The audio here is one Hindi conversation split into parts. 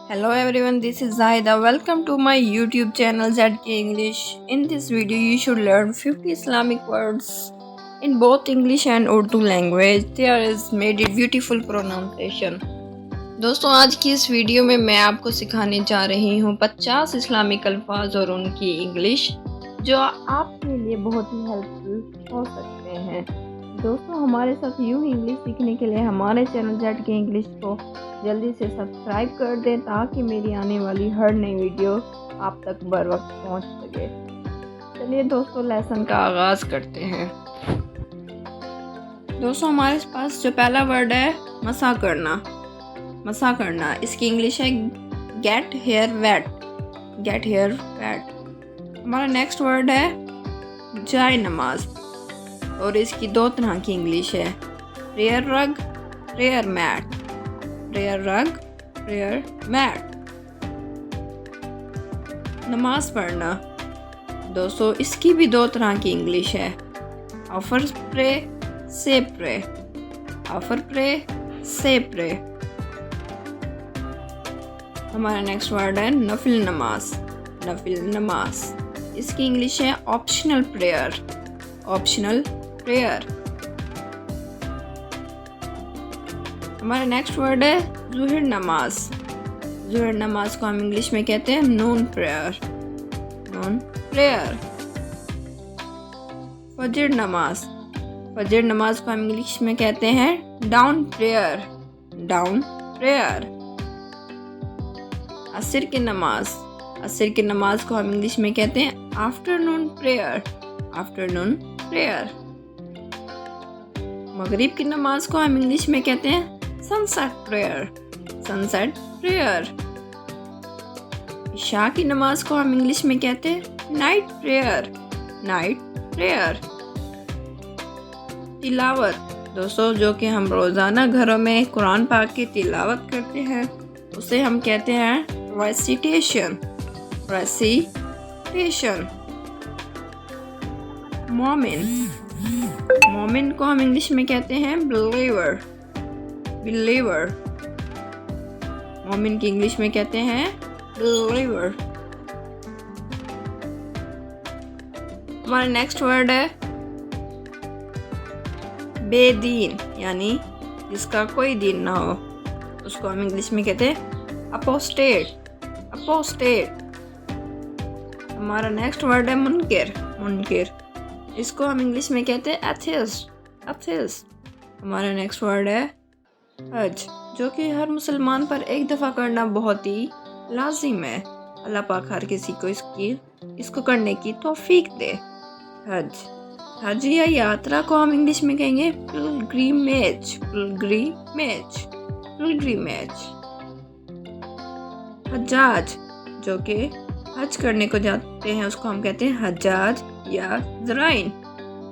Hello everyone, this is Zaida. Welcome to my YouTube channel ZK English. In this video, you should learn 50 Islamic words in both English and Urdu language. There is made it beautiful pronunciation. दोस्तों, आज की इस वीडियो में मैं आपको सिखाने जा रही हूँ 50 इस्लामिक अल्फाज और उनकी इंग्लिश जो आपके लिए बहुत ही हेल्पफुल हो सकते हैं। दोस्तों, हमारे साथ यूँ इंग्लिश सीखने के लिए हमारे चैनल जेड के इंग्लिश को जल्दी से सब्सक्राइब कर दें ताकि मेरी आने वाली हर नई वीडियो आप तक बर वक्त पहुँच सके। चलिए दोस्तों, लेसन का आगाज़ करते हैं। दोस्तों, हमारे पास जो पहला वर्ड है मसा करना। मसा करना इसकी इंग्लिश है get hair wet. Get hair wet. हमारा नेक्स्ट वर्ड है जाय नमाज और इसकी दो तरह की इंग्लिश है प्रेयर रग, प्रेयर मैट। प्रेयर रग, प्रेयर मैट। नमाज पढ़ना दोस्तों, इसकी भी दो तरह की इंग्लिश है ऑफर प्रे, से प्रे। ऑफर प्रे, से प्रे। हमारा नेक्स्ट वर्ड है नफिल नमाज। नफिल नमाज इसकी इंग्लिश है ऑप्शनल प्रेयर। Optional prayer. हमारा नेक्स्ट वर्ड है ज़ुहर नमाज। ज़ुहर नमाज को हम इंग्लिश में कहते हैं नून प्रेयर। नून प्रेयर। फजर नमाज। फजर नमाज को हम इंग्लिश में कहते हैं डाउन प्रेयर। Down prayer. असर की नमाज। असर की नमाज को हम इंग्लिश में कहते हैं आफ्टरनून प्रेयर। Afternoon prayer. मगरिब की नमाज को हम इंग्लिश में कहते हैं सनसेट प्रेयर। Sunset prayer. इशा की नमाज को हम इंग्लिश में कहते हैं नाइट प्रेयर। Night prayer. तिलावत दोस्तों, जो कि हम रोज़ाना घरों में कुरान पाक की तिलावत करते हैं उसे हम कहते हैं रेसिटेशन। रेसिटेशन। मोमिन। मोमिन को हम इंग्लिश में कहते हैं बिलीवर। बिलीवर। मोमिन की इंग्लिश में कहते हैं बिलीवर। हमारा नेक्स्ट वर्ड है बेदीन, यानी जिसका कोई दीन ना हो उसको हम इंग्लिश में कहते हैं अपोस्टेट। अपोस्टेट। हमारा नेक्स्ट वर्ड है मुनकिर। मुनकिर इसको हम इंग्लिश में कहते हैं एथिस्ट। एथिस्ट। हमारा नेक्स्ट वर्ड है हज, जो कि हर मुसलमान पर एक दफ़ा करना बहुत ही लाजिम है। अल्लाह पाक हर किसी को इसको करने की तौफीक दे। हज। हज या यात्रा को हम इंग्लिश में कहेंगे पिलग्रिमेज। पिलग्रिमेज। पिलग्रिमेज। हज्जाज, जो कि हज करने को जाते हैं उसको हम कहते हैं हज्जाज या ज़राइन।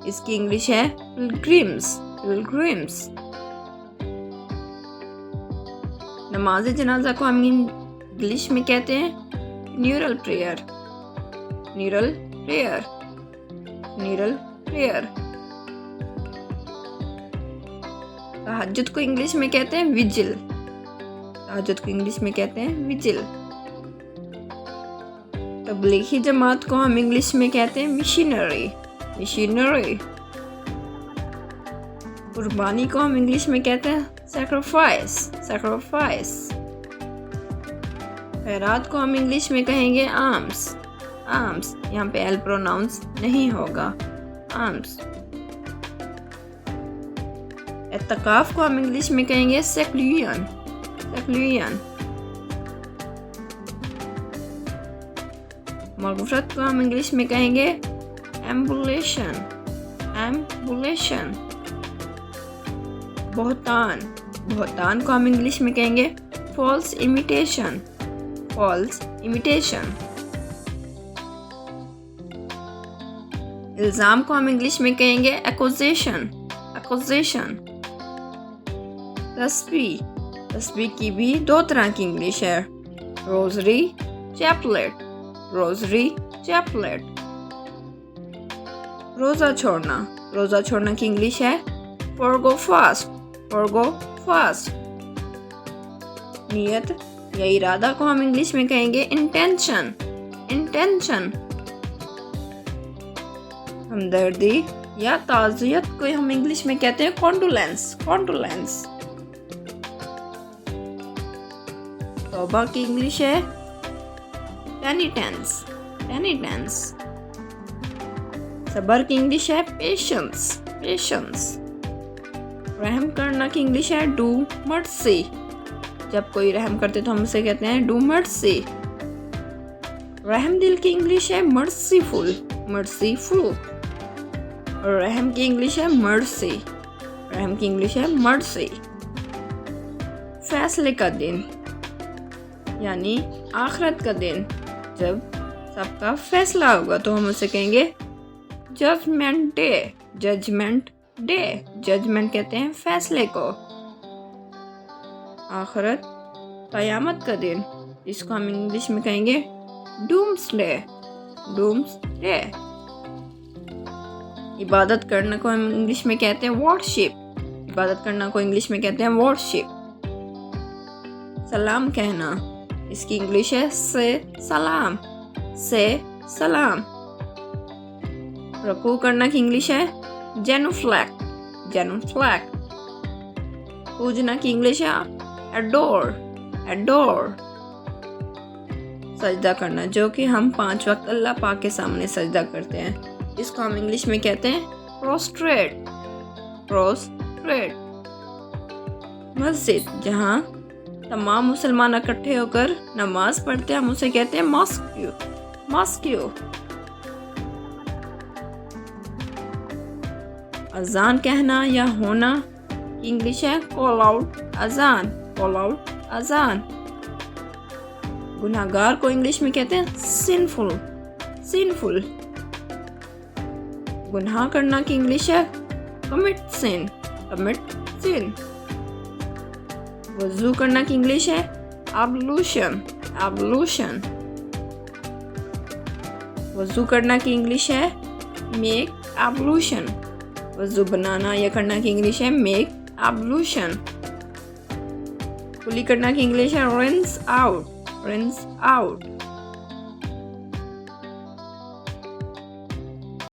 इसकी इंग्लिश है पिलग्रिम्स। पिलग्रिम्स। नमाज जनाजा को हम इंग्लिश में कहते हैं neural prayer. Neural prayer. Neural prayer. तहज्जुद को इंग्लिश में कहते हैं विजिल। तहज्जुद को इंग्लिश में कहते हैं विजिल। तबलीगी जमात को हम इंग्लिश में कहते हैं मिशनरी। मिशनरी। कुर्बानी को हम इंग्लिश में कहते हैं सैक्रिफाइस। सैक्रिफाइस। खैरात को हम इंग्लिश में कहेंगे आर्म्स। आर्म्स। यहाँ पे एल प्रोनाउंस नहीं होगा। आर्म्स। इत्तिकाफ को हम इंग्लिश में कहेंगे सेक्लूजन। सेक्लूजन। मगफरत को हम इंग्लिश में कहेंगे एम्बुलेशन। एम्बुलेशन। बहुतान। बहुतान को हम इंग्लिश में कहेंगे फॉल्स इमिटेशन। False imitation. इल्ज़ाम को हम इंग्लिश में कहेंगे एक्यूजेशन। एक्यूजेशन। तस्बीह। तस्बीह की भी दो तरह की इंग्लिश है रोज़री, चैपलेट। Rosary, chaplet. रोज़ा छोड़ना। रोज़ा छोड़ना की इंग्लिश है फॉरगो फास्ट। Forgo fast. नियत या इरादा को हम इंग्लिश में कहेंगे इंटेंशन। इंटेंशन। हमदर्दी या ताज़ियत को हम इंग्लिश में कहते हैं कॉन्डोलेंस। कॉन्डोलेंस। तौबा की इंग्लिश है पेनिटेंस। पेनिटेंस। सबर की इंग्लिश है पेशेंस। पेशेंस। रहम करना की इंग्लिश है डू मर्सी। जब कोई रहम करते तो हम उसे कहते हैं डू मर्सी। रहम दिल की इंग्लिश है मर्सीफुल। मर्सीफुल। और रहम की इंग्लिश है मर्सी। रहम की इंग्लिश है मर्सी। फैसले का दिन यानी आखिरत का दिन, जब सबका फैसला होगा तो हम उसे कहेंगे judgement day. Judgement day. Judgement कहते हैं फैसले को। आखिरत क़यामत का दिन, इसको हम इंग्लिश में कहेंगे डूम्सडे। डूम्सडे। इबादत करने को हम इंग्लिश में कहते हैं वर्शिप। इबादत करना को इंग्लिश में कहते हैं वर्शिप। सलाम कहना, इसकी इंग्लिश है से सलाम। से सलाम। रुकू करना की इंग्लिश है जेनुफ्लैक्ट। जेनुफ्लैक्ट। पूजना की इंग्लिश है एडोर। एडोर। सजदा करना, जो कि हम 5 वक्त अल्लाह पाक के सामने सजदा करते हैं, इसको हम इंग्लिश में कहते हैं प्रोस्ट्रेट। प्रोस्ट्रेट। मस्जिद, जहाँ तमाम मुसलमान इकट्ठे होकर नमाज पढ़ते हैं, हम उसे कहते हैं मॉस्क्यू। मॉस्क्यू। अजान कहना या होना की इंग्लिश है कॉल आउट अजान। कॉल आउट अजान। गुनाहगार को इंग्लिश में कहते हैं सिनफुल। सिनफुल। गुनाह करना की इंग्लिश है कमिट सिन। कमिट सिन। वजू करना की इंग्लिश है एब्लूशन। एब्लूशन। वजू करना की इंग्लिश है मेक एब्लूशन। वजू बनाना या करना की इंग्लिश है मेक एब्लूशन। कुली करना की इंग्लिश है रिंस आउट। Rinse out.